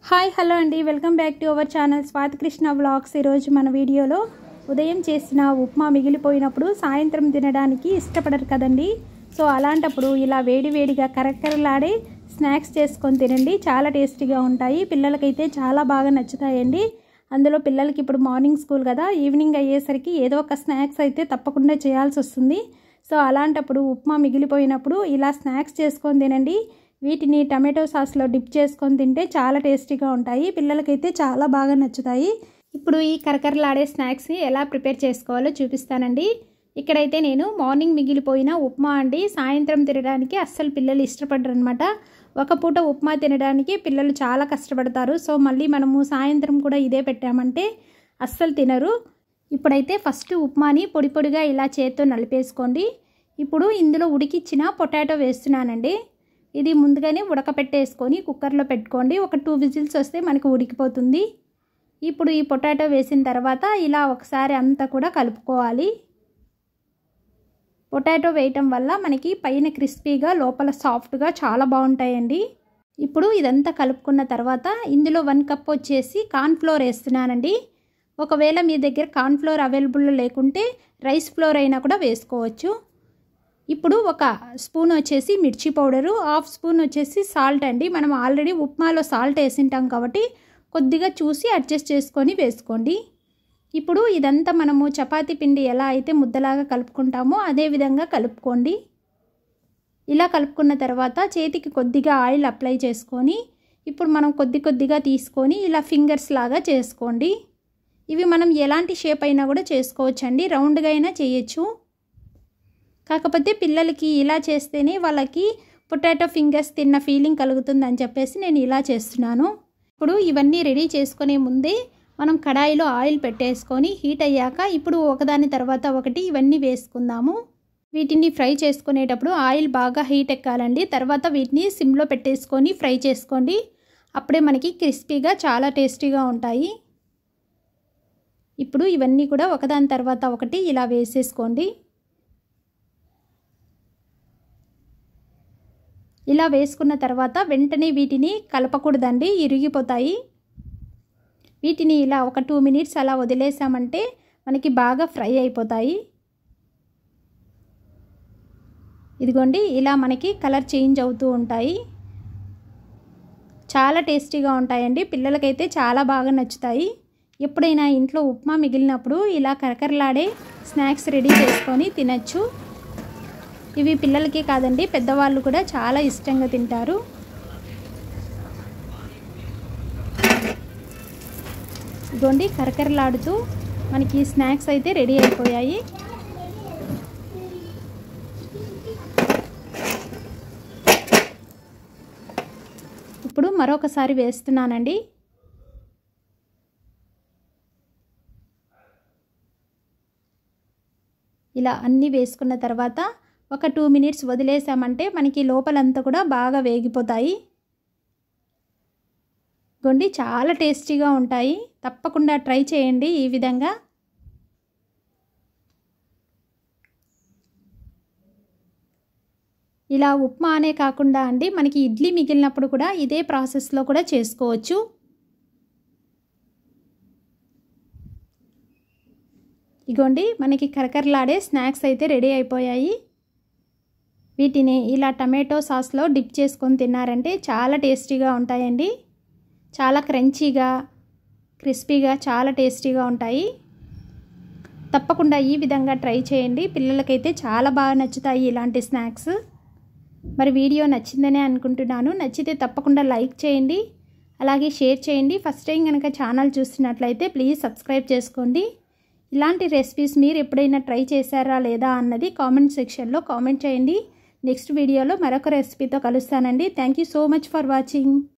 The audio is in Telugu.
హాయ్ హలో అండి, welcome back to our channel Swathi Krishna vlogs. ఈరోజు మన వీడియోలో ఉదయం చేసిన ఉప్మా మిగిలిపోయినప్పుడు సాయంత్రం తినడానికి ఇష్టపడరు కదండి. సో అలాంటప్పుడు ఇలా వేడివేడిగా కరకరలాడే స్నాక్స్ చేసుకొని తినండి. చాలా టేస్టీగా ఉంటాయి. పిల్లలకైతే చాలా బాగా నచ్చుతాయండి. అందులో పిల్లలకి ఇప్పుడు మార్నింగ్ స్కూల్ కదా, ఈవినింగ్ అయ్యేసరికి ఏదో ఒక స్నాక్స్ అయితే తప్పకుండా చేయాల్సి వస్తుంది. సో అలాంటప్పుడు ఉప్మా మిగిలిపోయినప్పుడు ఇలా స్నాక్స్ చేసుకొని తినండి. వీటిని టమాటో సాస్లో డిప్ చేసుకొని తింటే చాలా టేస్టీగా ఉంటాయి. పిల్లలకైతే చాలా బాగా నచ్చుతాయి. ఇప్పుడు ఈ కరకరలాడే స్నాక్స్ని ఎలా ప్రిపేర్ చేసుకోవాలో చూపిస్తానండి. ఇక్కడైతే నేను మార్నింగ్ మిగిలిపోయిన ఉప్మా అండి. సాయంత్రం తినడానికి అస్సలు పిల్లలు ఇష్టపడరు అనమాట. ఒక పూట ఉప్మా తినడానికి పిల్లలు చాలా కష్టపడతారు. సో మళ్ళీ మనము సాయంత్రం కూడా ఇదే పెట్టామంటే అస్సలు తినరు. ఇప్పుడైతే ఫస్ట్ ఉప్మాని పొడి పొడిగా ఇలా చేత్తో నలిపేసుకోండి. ఇప్పుడు ఇందులో ఉడికిచ్చిన పొటాటో వేస్తున్నానండి. ఇది ముందుగానే ఉడకపెట్టేసుకొని కుక్కర్లో పెట్టుకోండి. ఒక 2 విజిల్స్ వస్తే మనకు ఉడికిపోతుంది. ఇప్పుడు ఈ పొటాటో వేసిన తర్వాత ఇలా ఒకసారి అంతా కూడా కలుపుకోవాలి. పొటాటో వేయటం వల్ల మనకి పైన క్రిస్పీగా లోపల సాఫ్ట్గా చాలా బాగుంటాయండి. ఇప్పుడు ఇదంతా కలుపుకున్న తర్వాత ఇందులో 1 కప్ వచ్చేసి కార్న్ఫ్లోర్ వేస్తున్నానండి. ఒకవేళ మీ దగ్గర కార్న్ఫ్లోర్ అవైలబుల్ లేకుంటే రైస్ ఫ్లోర్ అయినా కూడా వేసుకోవచ్చు. ఇప్పుడు 1 స్పూన్ వచ్చేసి మిర్చి పౌడరు, 1/2 స్పూన్ వచ్చేసి సాల్ట్ అండి. మనం ఆల్రెడీ ఉప్మాలో సాల్ట్ వేసింటాం కాబట్టి కొద్దిగా చూసి అడ్జస్ట్ చేసుకొని వేసుకోండి. ఇప్పుడు ఇదంతా మనము చపాతీ పిండి ఎలా అయితే ముద్దలాగా కలుపుకుంటామో అదే విధంగా కలుపుకోండి. ఇలా కలుపుకున్న తర్వాత చేతికి కొద్దిగా ఆయిల్ అప్లై చేసుకొని ఇప్పుడు మనం కొద్దిగా తీసుకొని ఇలా ఫింగర్స్ లాగా చేసుకోండి. ఇవి మనం ఎలాంటి షేప్ అయినా కూడా చేసుకోవచ్చండి. రౌండ్గా అయినా చేయొచ్చు. కాకపోతే పిల్లలకి ఇలా చేస్తేనే వాళ్ళకి పొటాటో ఫింగర్స్ తిన్న ఫీలింగ్ కలుగుతుందని చెప్పేసి నేను ఇలా చేస్తున్నాను. ఇప్పుడు ఇవన్నీ రెడీ చేసుకునే ముందే మనం కడాయిలో ఆయిల్ పెట్టేసుకొని హీట్ అయ్యాక ఇప్పుడు ఒకదాని తర్వాత ఒకటి ఇవన్నీ వేసుకుందాము. వీటిని ఫ్రై చేసుకునేటప్పుడు ఆయిల్ బాగా హీట్ ఎక్కాలండి. తర్వాత వీటిని సిమ్లో పెట్టేసుకొని ఫ్రై చేసుకోండి. అప్పుడే మనకి క్రిస్పీగా చాలా టేస్టీగా ఉంటాయి. ఇప్పుడు ఇవన్నీ కూడా ఒకదాని తర్వాత ఒకటి ఇలా వేసేసుకోండి. ఇలా వేసుకున్న తర్వాత వెంటనే వీటిని కలపకూడదండి, ఇరిగిపోతాయి. వీటిని ఇలా ఒక 2 మినిట్స్ అలా వదిలేసామంటే మనకి బాగా ఫ్రై అయిపోతాయి. ఇదిగోండి ఇలా మనకి కలర్ చేంజ్ అవుతూ ఉంటాయి. చాలా టేస్టీగా ఉంటాయండి. పిల్లలకైతే చాలా బాగా నచ్చుతాయి. ఎప్పుడైనా ఇంట్లో ఉప్మా మిగిలినప్పుడు ఇలా కరకరలాడే స్నాక్స్ రెడీ చేసుకొని తినచ్చు. ఇవి పిల్లలకే కాదండి, పెద్దవాళ్ళు కూడా చాలా ఇష్టంగా తింటారు. ఇదిగోండి కరకరలాడుతూ మనకి స్నాక్స్ అయితే రెడీ అయిపోయాయి. ఇప్పుడు మరొకసారి వేస్తున్నానండి. ఇలా అన్నీ వేసుకున్న తర్వాత ఒక 2 మినిట్స్ వదిలేసామంటే మనకి లోపలంతా కూడా బాగా వేగిపోతాయి. గొండి చాలా టేస్టీగా ఉంటాయి. తప్పకుండా ట్రై చేయండి ఈ విధంగా. ఇలా ఉప్మా అనే కాకుండా అండి మనకి ఇడ్లీ మిగిలినప్పుడు కూడా ఇదే ప్రాసెస్లో కూడా చేసుకోవచ్చు. ఇగోండి మనకి కరకరలాడే స్నాక్స్ అయితే రెడీ అయిపోయాయి. వీటిని ఇలా టమాటో సాస్లో డిప్ చేసుకొని తిన్నారంటే చాలా టేస్టీగా ఉంటాయండి. చాలా క్రంచీగా క్రిస్పీగా చాలా టేస్టీగా ఉంటాయి. తప్పకుండా ఈ విధంగా ట్రై చేయండి. పిల్లలకైతే చాలా బాగా నచ్చుతాయి ఇలాంటి స్నాక్స్. మరి వీడియో నచ్చిందనే అనుకుంటున్నాను. నచ్చితే తప్పకుండా లైక్ చేయండి, అలాగే షేర్ చేయండి. ఫస్ట్ టైం కనుక ఛానల్ చూస్తున్నట్లయితే ప్లీజ్ సబ్స్క్రైబ్ చేసుకోండి. ఇలాంటి రెసిపీస్ మీరు ఎప్పుడైనా ట్రై చేశారా లేదా అన్నది కామెంట్ సెక్షన్లో కామెంట్ చేయండి. నెక్స్ట్ వీడియోలో మరొక రెసిపీతో కలుస్తానండి. Thank you so much for watching.